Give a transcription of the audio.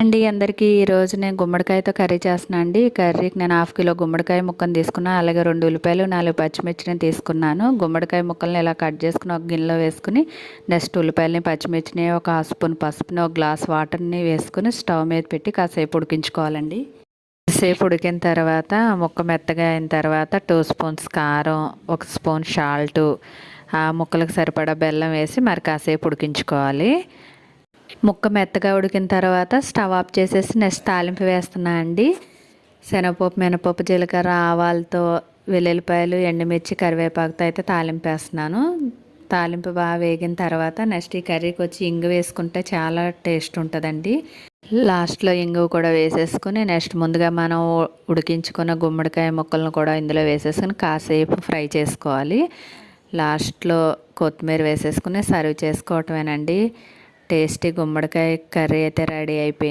అండి అందరికీ ఈరోజు నేను గుమ్మడికాయతో కర్రీ చేస్తున్నాను అండి. ఈ కర్రీకి నేను 1/2 కిలో గుమ్మడికాయ ముక్కను తీసుకున్నాను. అలాగే 2 ఉల్లిపాయలు 4 పచ్చిమిర్చిని తీసుకున్నాను. గుమ్మడికాయ ముక్కల్ని ఇలా కట్ చేసుకుని ఒక గిన్నెలో వేసుకుని నెక్స్ట్ ఉల్లిపాయలని పచ్చిమిర్చిని ఒక 1 స్పూన్ పసుపుని ఒక గ్లాస్ వాటర్ని వేసుకుని స్టవ్ మీద పెట్టి కాసేపు ఉడికించుకోవాలండి. కాసేపు ఉడికిన తర్వాత ముక్క మెత్తగా అయిన తర్వాత 2 స్పూన్స్ కారం, 1 స్పూన్ సాల్టు, ఆ ముక్కలకు సరిపడా బెల్లం వేసి మరి కాసేపు ఉడికించుకోవాలి. ముక్క మెత్తగా ఉడికిన తర్వాత స్టవ్ ఆఫ్ చేసేసి నెక్స్ట్ తాలింపు వేస్తున్నా అండి. శనగపప్పు, మినపప్పు, జీలకర్ర, ఆవాలతో, వెల్లుల్లిపాయలు, ఎండుమిర్చి, కరివేపాకుతో అయితే తాలింపు వేస్తున్నాను. తాలింపు బాగా వేగిన తర్వాత నెక్స్ట్ ఈ కర్రీకి వచ్చి ఇంగు వేసుకుంటే చాలా టేస్ట్ ఉంటుందండి. లాస్ట్లో ఇంగు కూడా వేసేసుకుని నెక్స్ట్ ముందుగా మనం ఉడికించుకున్న గుమ్మడికాయ ముక్కలను కూడా ఇందులో వేసేసుకుని కాసేపు ఫ్రై చేసుకోవాలి. లాస్ట్లో కొత్తిమీర వేసేసుకుని సర్వ్ చేసుకోవటమేనండి. టేస్టీ గుమ్మడికాయ కర్రీ అయితే రెడీ అయిపోయింది.